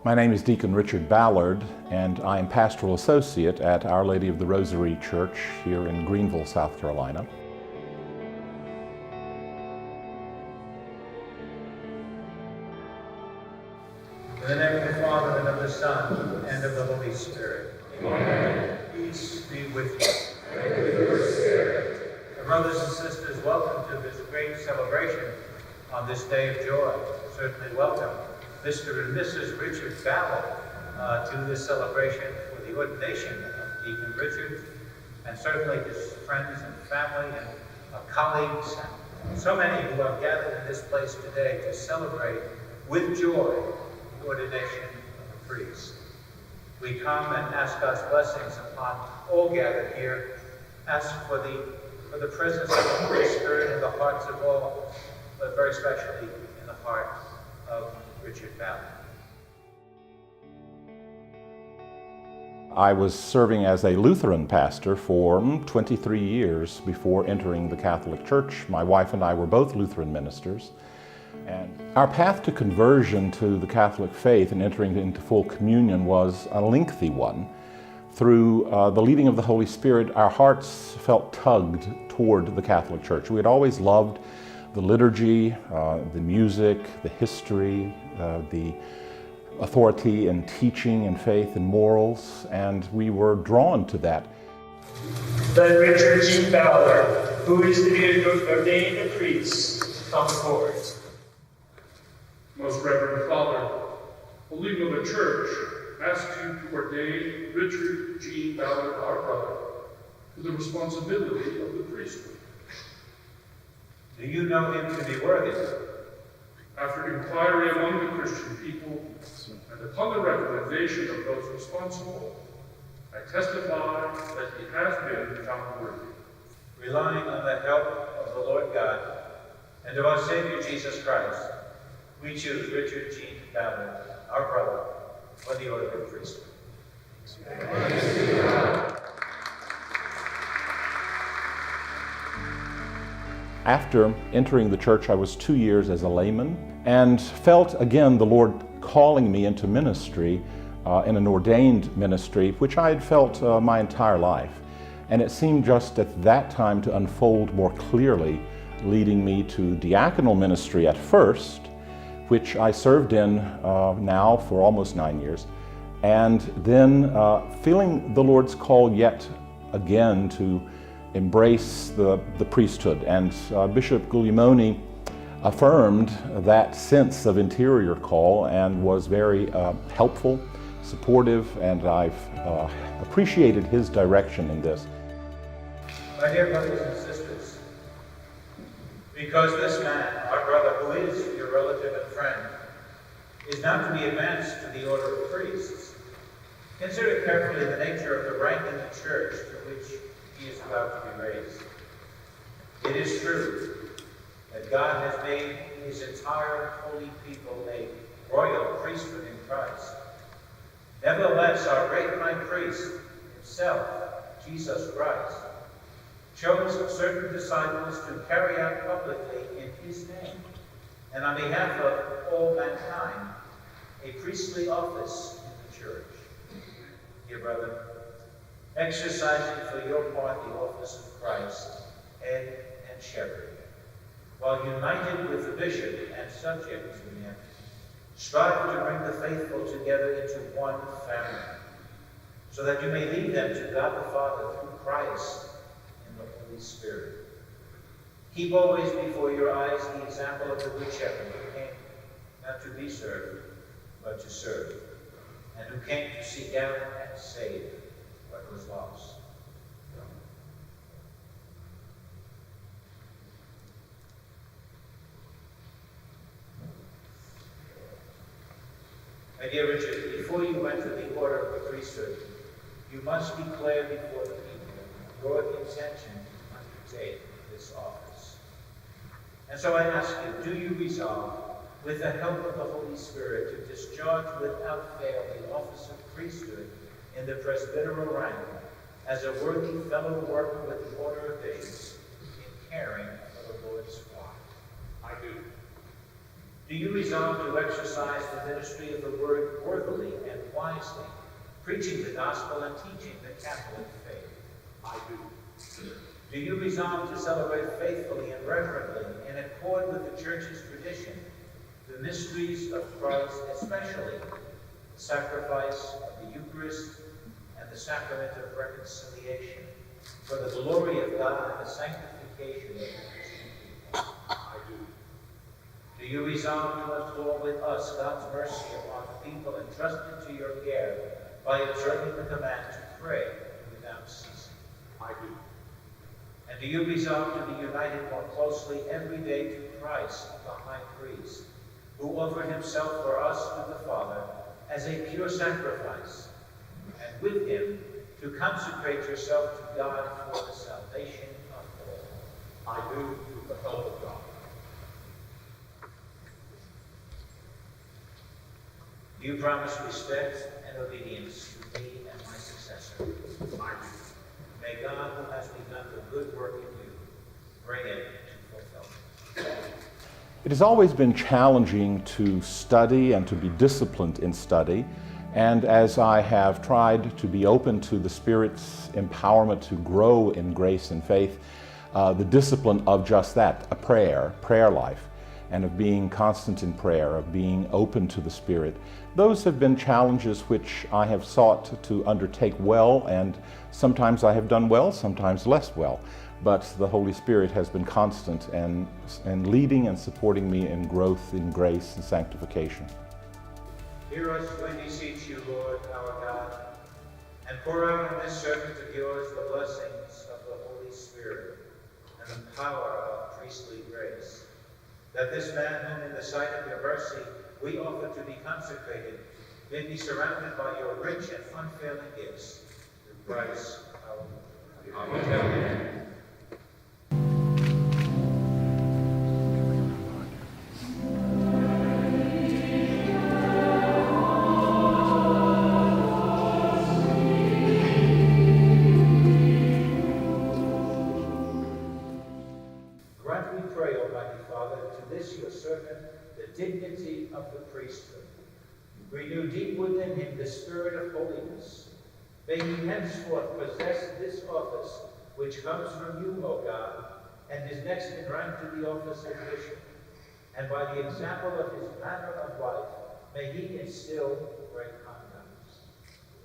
My name is Deacon Richard Ballard, and I am pastoral associate at Our Lady of the Rosary Church here in Greenville, South Carolina. In the name of the Father, and of the Son, and of the Holy Spirit. Amen. Peace be with you. And with your spirit. Brothers and sisters, welcome to this great celebration on this day of joy. Certainly welcome Mr. and Mrs. Richard Ballard to this celebration for the ordination of Deacon Richard, and certainly his friends and family and colleagues, and so many who have gathered in this place today to celebrate with joy the ordination of a priest. We come and ask God's blessings upon all gathered here, ask for the presence of the Holy Spirit in the hearts of all, but very especially in the heart of Richard Ballard. I was serving as a Lutheran pastor for 23 years before entering the Catholic Church. My wife and I were both Lutheran ministers. And our path to conversion to the Catholic faith and entering into full communion was a lengthy one. Through the leading of the Holy Spirit, our hearts felt tugged toward the Catholic Church. We had always loved the liturgy, the music, the history, the authority and teaching and faith and morals, and we were drawn to that. Let Richard G. Ballard, who is to be ordained a priest, come forward. Most Reverend Father, the leading of the Church asks you to ordain Richard G. Ballard, our brother, to the responsibility of the priesthood. Do you know him to be worthy? After inquiry among the Christian people, and upon the recommendation of those responsible, I testify that he has been found worthy. Relying on the help of the Lord God and of our Savior Jesus Christ, we choose Richard G. Ballard, our brother, for the order of priesthood. After entering the church, I was 2 years as a layman and felt again the Lord calling me into ministry in an ordained ministry, which I had felt my entire life. And it seemed just at that time to unfold more clearly, leading me to diaconal ministry at first, which I served in now for almost 9 years, and then feeling the Lord's call yet again to embrace the priesthood. And Bishop Guglielmone affirmed that sense of interior call and was very helpful, supportive, and I've appreciated his direction in this. My dear brothers and sisters, because this man, our brother, who is your relative and friend, is not to be advanced to the order of priests, consider carefully the nature of the rank in the church to which he is about to be raised. It is true that God has made his entire holy people a royal priesthood in Christ. Nevertheless, our great high priest himself, Jesus Christ, chose certain disciples to carry out publicly in his name, and on behalf of all mankind, a priestly office in the church. Dear brother, exercising for your part the office of Christ, head and shepherd, while united with the bishop and subject to him, strive to bring the faithful together into one family, so that you may lead them to God the Father through Christ in the Holy Spirit. Keep always before your eyes the example of the Good Shepherd, who came not to be served, but to serve, and who came to seek out and save what was lost. My dear Richard, before you enter the order of the priesthood, you must declare before the people your intention to undertake this office. And so I ask you, do you resolve, with the help of the Holy Spirit, to discharge without fail the office of priesthood in the presbyteral rank as a worthy fellow worker with the order of bishops in caring for the Lord's flock? I do. Do you resolve to exercise the ministry of the word worthily and wisely, preaching the gospel and teaching the Catholic faith? I do. Do you resolve to celebrate faithfully and reverently, in accord with the Church's tradition, the mysteries of Christ, especially the sacrifice of the Eucharist and the sacrament of reconciliation, for the glory of God and the sanctification of the Christian people? I do. Do you resolve to implore with us God's mercy upon the people entrusted to your care by observing the command to pray without ceasing? I do. And do you resolve to be united more closely every day to Christ, the High Priest, who offered himself for us to the Father as a pure sacrifice, and with him to consecrate yourself to God for the salvation of all? I do, with the help of God. Do you promise respect and obedience to me and my successor? I do. May God, who has begun the good work in you, bring it to fulfillment. It has always been challenging to study and to be disciplined in study. And as I have tried to be open to the Spirit's empowerment to grow in grace and faith, the discipline of just that, a prayer life, and of being constant in prayer, of being open to the Spirit, those have been challenges which I have sought to undertake well, and sometimes I have done well, sometimes less well. But the Holy Spirit has been constant and leading and supporting me in growth in grace and sanctification. Hear us, we beseech you, Lord, our God, and pour out on this servant of yours the blessings of the Holy Spirit and the power of priestly grace, that this man whom in the sight of your mercy we offer to be consecrated may be surrounded by your rich and unfailing gifts, through Christ our Lord. Amen. Grant, we pray, Almighty Father, to this your servant the dignity of the priesthood. Renew deep within him the spirit of holiness. May he henceforth possess this office which comes from you, O God, and is next in rank to the office of bishop. And by the example of his manner of life, may he instill right conduct.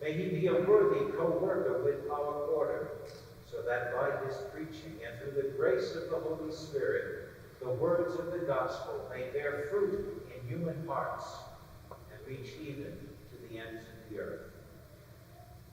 May he be a worthy co-worker with our order, so that by his preaching and through the grace of the Holy Spirit, the words of the gospel may bear fruit in human hearts and reach even to the ends of the earth.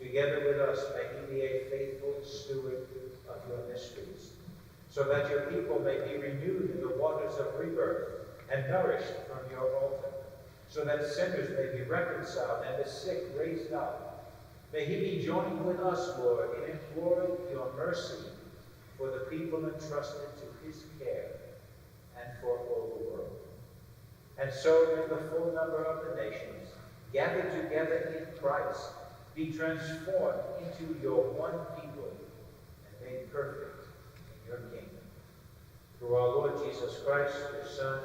Together with us, may he be a faithful steward of your mysteries, so that your people may be renewed in the waters of rebirth and nourished from your altar, so that sinners may be reconciled and the sick raised up. May he be joined with us, Lord, in imploring your mercy for the people entrusted to his care and for all the world. And so may the full number of the nations, gathered together in Christ, be transformed into your one people and made perfect in your kingdom. Through our Lord Jesus Christ, your Son,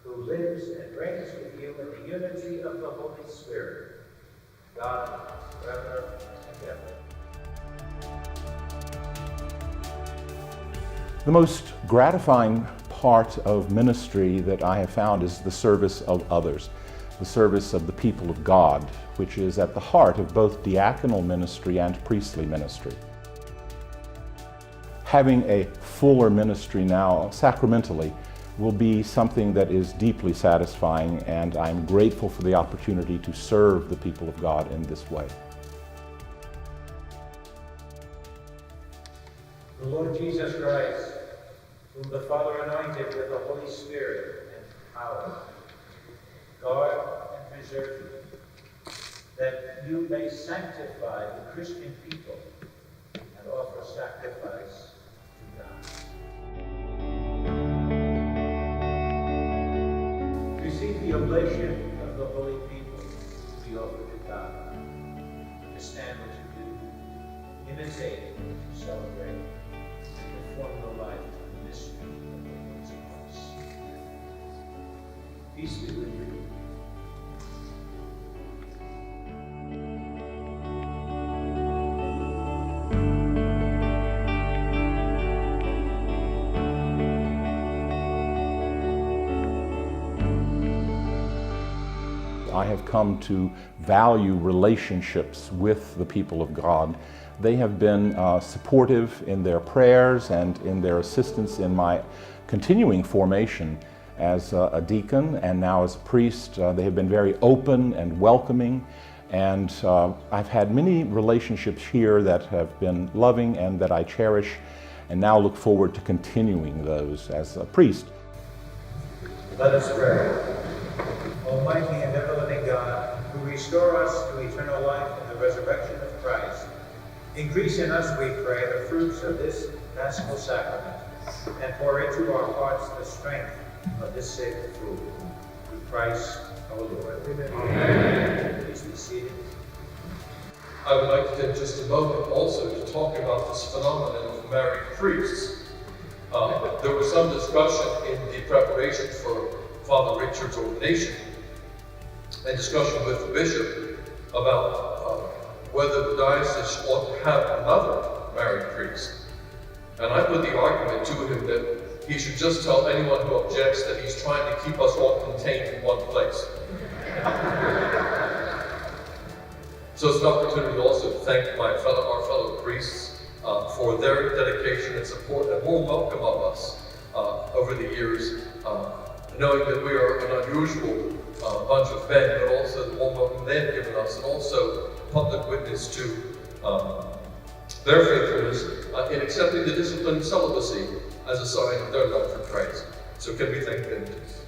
who lives and reigns with you in the unity of the Holy Spirit, God, forever and ever. The most gratifying part of ministry that I have found is the service of others, the service of the people of God, which is at the heart of both diaconal ministry and priestly ministry. Having a fuller ministry now, sacramentally, will be something that is deeply satisfying, and I'm grateful for the opportunity to serve the people of God in this way. The Lord Jesus Christ, whom the Father anointed with the Holy Spirit and power, guard and preserve you, that you may sanctify the Christian people and offer sacrifice to God. Receive the oblation of the holy people to be offered to God. Understand what you do, imitate what you celebrate, and conform your life to the mystery of the Lord's Christ. Peace be with you. I have come to value relationships with the people of God. They have been supportive in their prayers and in their assistance in my continuing formation as a deacon and now as a priest. They have been very open and welcoming, and I've had many relationships here that have been loving and that I cherish, and now look forward to continuing those as a priest. Let us pray. Almighty and ever-living God, who restore us to eternal life in the resurrection of Christ, increase in us, we pray, the fruits of this Paschal Sacrament, and pour into our hearts the strength of this sacred food. Through Christ our Lord. Amen. Please be seated. I would like to take just a moment also to talk about this phenomenon of married priests. There was some discussion in the preparation for Father Richard's ordination, and discussion with the bishop about whether the diocese ought to have another married priest. And I put the argument to him that he should just tell anyone who objects that he's trying to keep us all contained in one place. So it's an opportunity also to thank our fellow priests for their dedication and support and warm welcome of us over the years, knowing that we are an unusual bunch of men, but also the warm welcome they've given us, and also public witness to their faithfulness in accepting the discipline of celibacy as a sign of their love for Christ. So can we thank them, please?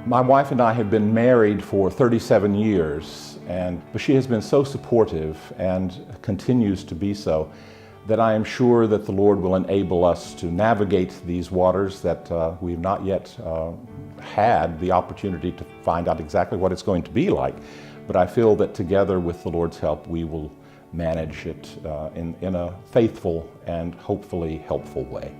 My wife and I have been married for 37 years, but she has been so supportive and continues to be so that I am sure that the Lord will enable us to navigate these waters that we've not yet had the opportunity to find out exactly what it's going to be like. But I feel that together with the Lord's help, we will manage it in a faithful and hopefully helpful way.